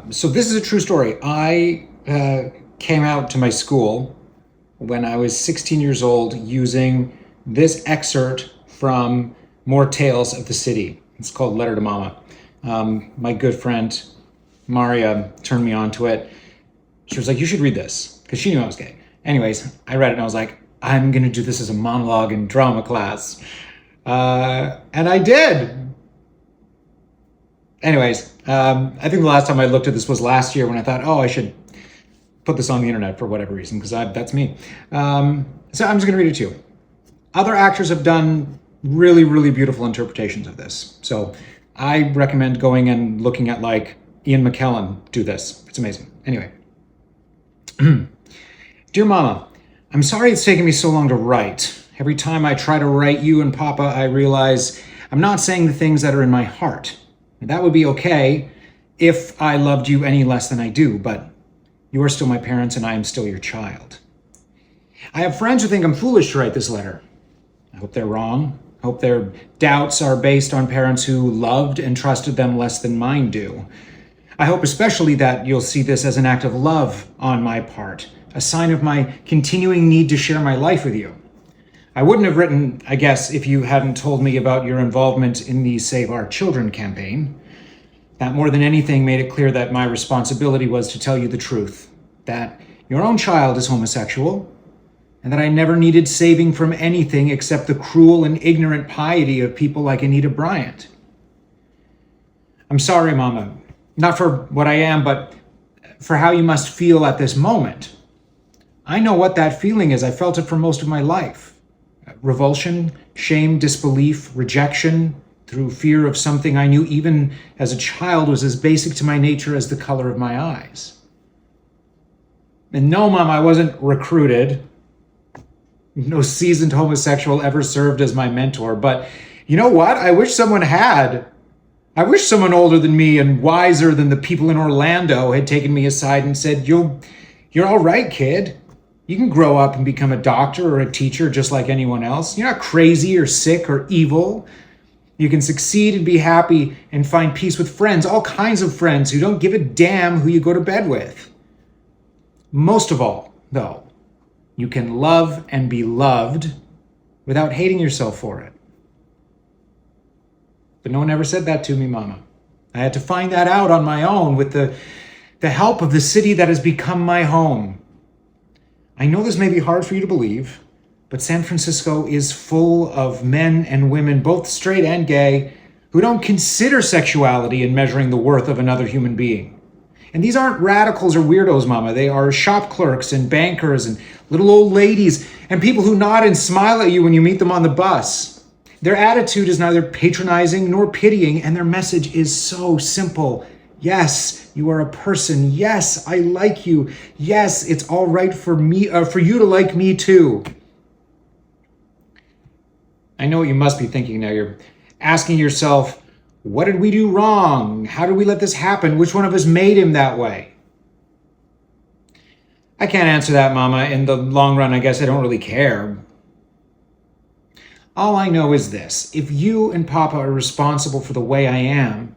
So this is a true story. I came out to my school when I was 16 years old using this excerpt from More Tales of the City. It's called Letter to Mama. My good friend Maria turned me on to it. She was like, you should read this, because she knew I was gay. Anyways, I read it and I was like, I'm going to do this as a monologue in drama class. And I did. Anyways, I think the last time I looked at this was last year when I thought, I should put this on the internet for whatever reason, because that's me. So I'm just going to read it to you. Other actors have done really, really beautiful interpretations of this. So I recommend going and looking at like Ian McKellen do this. It's amazing. Anyway. Dear Mama, I'm sorry it's taken me so long to write. Every time I try to write you and Papa, I realize I'm not saying the things that are in my heart. That would be okay if I loved you any less than I do, but you are still my parents and I am still your child. I have friends who think I'm foolish to write this letter. I hope they're wrong. I hope their doubts are based on parents who loved and trusted them less than mine do. I hope especially that you'll see this as an act of love on my part, a sign of my continuing need to share my life with you. I wouldn't have written, I guess, if you hadn't told me about your involvement in the Save Our Children campaign. That more than anything made it clear that my responsibility was to tell you the truth, that your own child is homosexual, and that I never needed saving from anything except the cruel and ignorant piety of people like Anita Bryant. I'm sorry, Mama, not for what I am, but for how you must feel at this moment. I know what that feeling is. I felt it for most of my life. Revulsion, shame, disbelief, rejection, through fear of something I knew even as a child was as basic to my nature as the color of my eyes. And no, Mom, I wasn't recruited. No seasoned homosexual ever served as my mentor. But you know what? I wish someone had. I wish someone older than me and wiser than the people in Orlando had taken me aside and said, You're all right, kid. You can grow up and become a doctor or a teacher just like anyone else. You're not crazy or sick or evil. You can succeed and be happy and find peace with friends, all kinds of friends who don't give a damn who you go to bed with. Most of all, though, you can love and be loved without hating yourself for it. But no one ever said that to me, Mama. I had to find that out on my own with the help of the city that has become my home. I know this may be hard for you to believe, but San Francisco is full of men and women, both straight and gay, who don't consider sexuality in measuring the worth of another human being. And these aren't radicals or weirdos, Mama. They are shop clerks and bankers and little old ladies and people who nod and smile at you when you meet them on the bus. Their attitude is neither patronizing nor pitying, and their message is so simple. Yes, you are a person. Yes, I like you. Yes, it's all right for me, for you to like me too. I know what you must be thinking now. You're asking yourself, what did we do wrong? How did we let this happen? Which one of us made him that way? I can't answer that, Mama. In the long run, I guess I don't really care. All I know is this. If you and Papa are responsible for the way I am,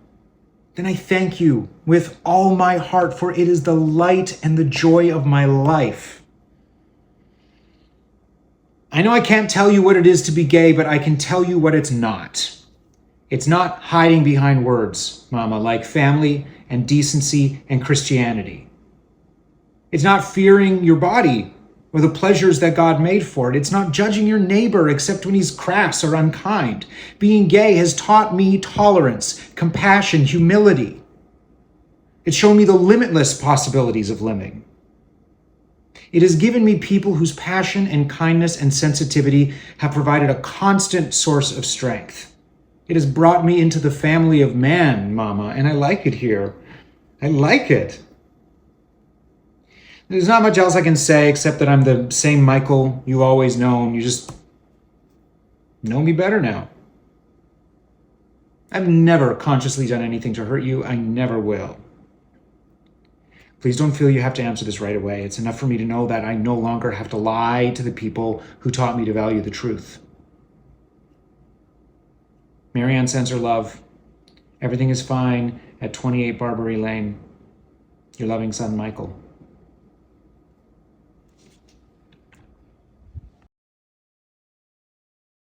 then I thank you with all my heart, for it is the light and the joy of my life. I know I can't tell you what it is to be gay, but I can tell you what it's not. It's not hiding behind words, Mama, like family and decency and Christianity. It's not fearing your body or the pleasures that God made for it. It's not judging your neighbor except when he's crass or unkind. Being gay has taught me tolerance, compassion, humility. It's shown me the limitless possibilities of living. It has given me people whose passion and kindness and sensitivity have provided a constant source of strength. It has brought me into the family of man, Mama, and I like it here. I like it. There's not much else I can say except that I'm the same Michael you've always known. You just know me better now. I've never consciously done anything to hurt you. I never will. Please don't feel you have to answer this right away. It's enough for me to know that I no longer have to lie to the people who taught me to value the truth. Marianne sends her love. Everything is fine at 28 Barbary Lane. Your loving son, Michael.